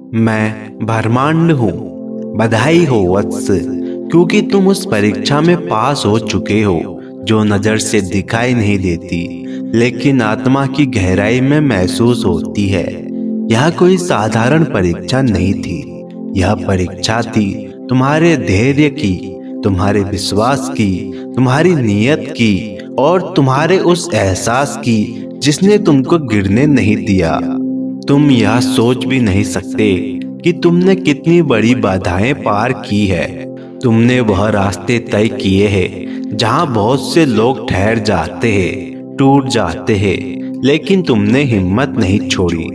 मैं ब्रह्मांड हूँ। बधाई हो वत्स, क्योंकि तुम उस परीक्षा में पास हो चुके हो जो नजर से दिखाई नहीं देती लेकिन आत्मा की गहराई में महसूस होती है। यह कोई साधारण परीक्षा नहीं थी। यह परीक्षा थी तुम्हारे धैर्य की, तुम्हारे विश्वास की, तुम्हारी नीयत की और तुम्हारे उस एहसास की जिसने तुमको गिरने नहीं दिया। तुम यह सोच भी नहीं सकते कि तुमने कितनी बड़ी बाधाएं पार की है। तुमने वह रास्ते तय किए हैं जहां बहुत से लोग ठहर जाते हैं, टूट जाते हैं, लेकिन तुमने हिम्मत नहीं छोड़ी।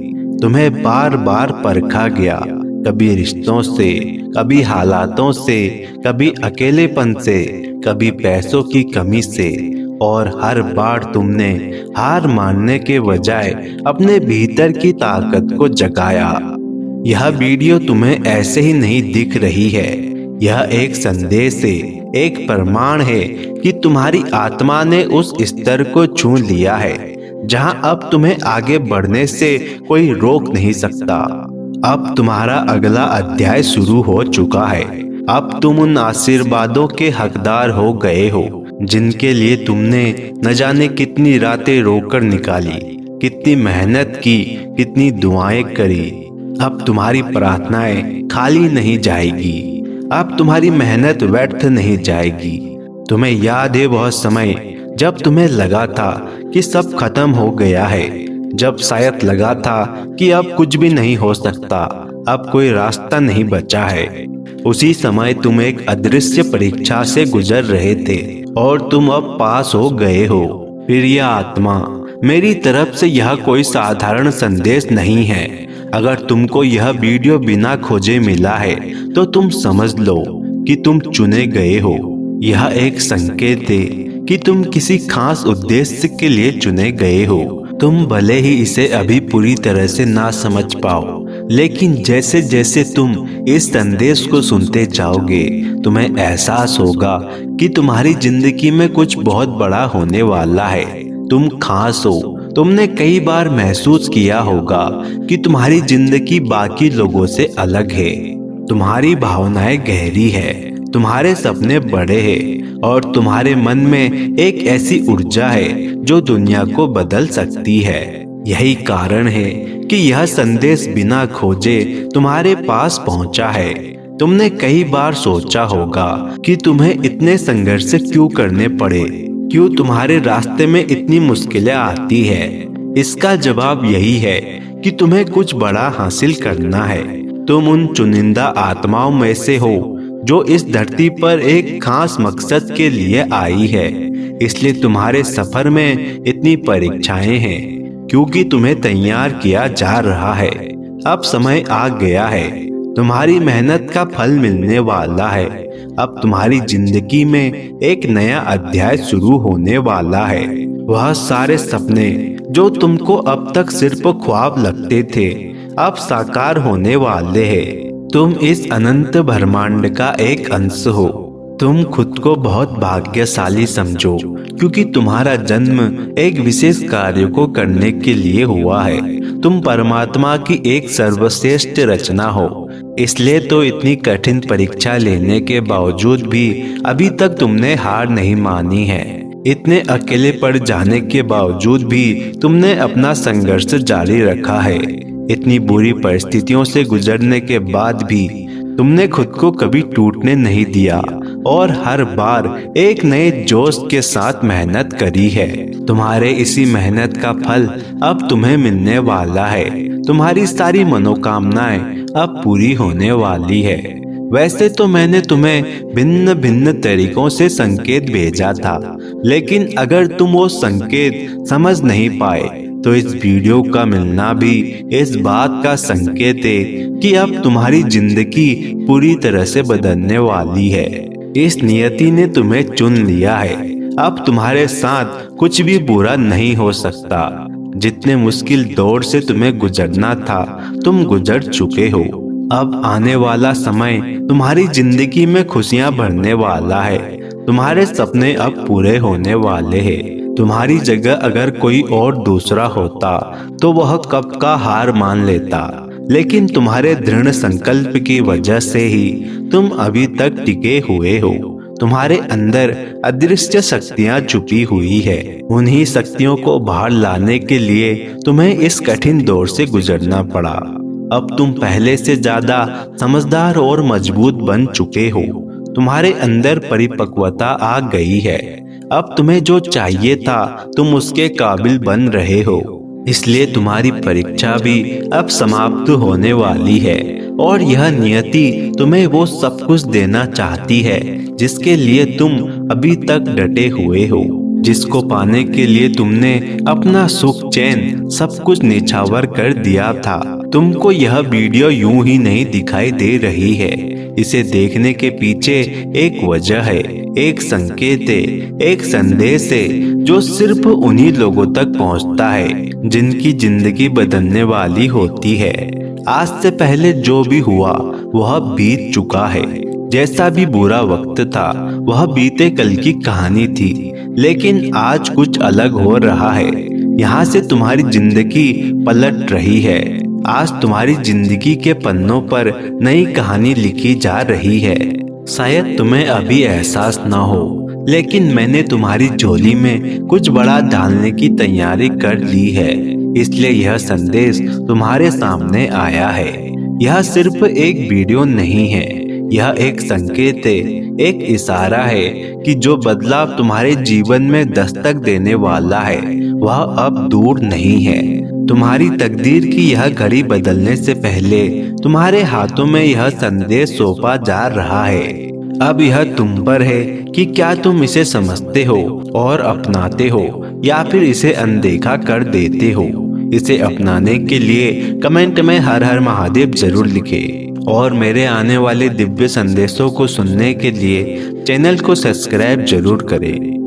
तुम्हें बार बार परखा गया, कभी रिश्तों से, कभी हालातों से, कभी अकेलेपन से, कभी पैसों की कमी से, और हर बार तुमने हार मानने के बजाय अपने भीतर की ताकत को जगाया। यह वीडियो तुम्हें ऐसे ही नहीं दिख रही है। यह एक संदेश है, एक प्रमाण है कि तुम्हारी आत्मा ने उस स्तर को छू लिया है जहां अब तुम्हें आगे बढ़ने से कोई रोक नहीं सकता। अब तुम्हारा अगला अध्याय शुरू हो चुका है। अब तुम उन आशीर्वादों के हकदार हो गए हो जिनके लिए तुमने न जाने कितनी रातें रोकर निकाली, कितनी मेहनत की, कितनी दुआएं करी। अब तुम्हारी प्रार्थनाएं खाली नहीं जाएगी। अब तुम्हारी मेहनत व्यर्थ नहीं जाएगी। तुम्हें याद है वह समय जब तुम्हें लगा था कि सब खत्म हो गया है, जब शायद लगा था कि अब कुछ भी नहीं हो सकता, अब कोई रास्ता नहीं बचा है। उसी समय तुम एक अदृश्य परीक्षा से गुजर रहे थे और तुम अब पास हो गए हो। प्रिय आत्मा, मेरी तरफ से यह कोई साधारण संदेश नहीं है। अगर तुमको यह वीडियो बिना खोजे मिला है तो तुम समझ लो कि तुम चुने गए हो। यह एक संकेत है कि तुम किसी खास उद्देश्य के लिए चुने गए हो। तुम भले ही इसे अभी पूरी तरह से ना समझ पाओ, लेकिन जैसे जैसे तुम इस संदेश को सुनते जाओगे तुम्हें एहसास होगा कि तुम्हारी जिंदगी में कुछ बहुत बड़ा होने वाला है। तुम खास हो। तुमने कई बार महसूस किया होगा कि तुम्हारी जिंदगी बाकी लोगों से अलग है। तुम्हारी भावनाएं गहरी है, तुम्हारे सपने बड़े हैं और तुम्हारे मन में एक ऐसी ऊर्जा है जो दुनिया को बदल सकती है। यही कारण है कि यह संदेश बिना खोजे तुम्हारे पास पहुंचा है। तुमने कई बार सोचा होगा कि तुम्हें इतने संघर्ष क्यों करने पड़े, क्यों तुम्हारे रास्ते में इतनी मुश्किलें आती है। इसका जवाब यही है कि तुम्हें कुछ बड़ा हासिल करना है। तुम उन चुनिंदा आत्माओं में से हो जो इस धरती पर एक खास मकसद के लिए आई है। इसलिए तुम्हारे सफर में इतनी परीक्षाएं हैं, क्योंकि तुम्हें तैयार किया जा रहा है। अब समय आ गया है, तुम्हारी मेहनत का फल मिलने वाला है। अब तुम्हारी जिंदगी में एक नया अध्याय शुरू होने वाला है। वह सारे सपने जो तुमको अब तक सिर्फ ख्वाब लगते थे अब साकार होने वाले हैं। तुम इस अनंत ब्रह्मांड का एक अंश हो। तुम खुद को बहुत भाग्यशाली समझो, क्योंकि तुम्हारा जन्म एक विशेष कार्य को करने के लिए हुआ है। तुम परमात्मा की एक सर्वश्रेष्ठ रचना हो। इसलिए तो इतनी कठिन परीक्षा लेने के बावजूद भी अभी तक तुमने हार नहीं मानी है। इतने अकेले पड़ जाने के बावजूद भी तुमने अपना संघर्ष जारी रखा है। इतनी बुरी परिस्थितियों से गुजरने के बाद भी तुमने खुद को कभी टूटने नहीं दिया और हर बार एक नए जोश के साथ मेहनत करी है। तुम्हारे इसी मेहनत का फल अब तुम्हें मिलने वाला है। तुम्हारी सारी मनोकामनाएं अब पूरी होने वाली है। वैसे तो मैंने तुम्हें भिन्न भिन्न तरीकों से संकेत भेजा था, लेकिन अगर तुम वो संकेत समझ नहीं पाए तो इस वीडियो का मिलना भी इस बात का संकेत है कि अब तुम्हारी जिंदगी पूरी तरह से बदलने वाली है। इस नियति ने तुम्हें चुन लिया है। अब तुम्हारे साथ कुछ भी बुरा नहीं हो सकता। जितने मुश्किल दौर से तुम्हें गुजरना था तुम गुजर चुके हो। अब आने वाला समय तुम्हारी जिंदगी में खुशियां भरने वाला है। तुम्हारे सपने अब पूरे होने वाले हैं। तुम्हारी जगह अगर कोई और दूसरा होता तो वह कब का हार मान लेता, लेकिन तुम्हारे दृढ़ संकल्प की वजह से ही तुम अभी तक टिके हुए हो। तुम्हारे अंदर अदृश्य शक्तियां छुपी हुई है। उन्हीं शक्तियों को बाहर लाने के लिए तुम्हें इस कठिन दौर से गुजरना पड़ा। अब तुम पहले से ज्यादा समझदार और मजबूत बन चुके हो। तुम्हारे अंदर परिपक्वता आ गई है। अब तुम्हें जो चाहिए था तुम उसके काबिल बन रहे हो। इसलिए तुम्हारी परीक्षा भी अब समाप्त होने वाली है और यह नियति तुम्हें वो सब कुछ देना चाहती है जिसके लिए तुम अभी तक डटे हुए हो, जिसको पाने के लिए तुमने अपना सुख चैन सब कुछ निछावर कर दिया था। तुमको यह वीडियो यूं ही नहीं दिखाई दे रही है। इसे देखने के पीछे एक वजह है, एक संकेत है, एक संदेश है जो सिर्फ उन्हीं लोगों तक पहुंचता है जिनकी जिंदगी बदलने वाली होती है। आज से पहले जो भी हुआ वह बीत चुका है। जैसा भी बुरा वक्त था वह बीते कल की कहानी थी, लेकिन आज कुछ अलग हो रहा है। यहाँ से तुम्हारी जिंदगी पलट रही है। आज तुम्हारी जिंदगी के पन्नों पर नई कहानी लिखी जा रही है। शायद तुम्हें अभी एहसास न हो, लेकिन मैंने तुम्हारी झोली में कुछ बड़ा डालने की तैयारी कर ली है। इसलिए यह संदेश तुम्हारे सामने आया है। यह सिर्फ एक वीडियो नहीं है, यह एक संकेत है, एक इशारा है कि जो बदलाव तुम्हारे जीवन में दस्तक देने वाला है वह अब दूर नहीं है। तुम्हारी तकदीर की यह घड़ी बदलने से पहले तुम्हारे हाथों में यह संदेश सौंपा जा रहा है। अब यह तुम पर है कि क्या तुम इसे समझते हो और अपनाते हो या फिर इसे अनदेखा कर देते हो। इसे अपनाने के लिए कमेंट में हर हर महादेव जरूर लिखें और मेरे आने वाले दिव्य संदेशों को सुनने के लिए चैनल को सब्सक्राइब जरूर करें।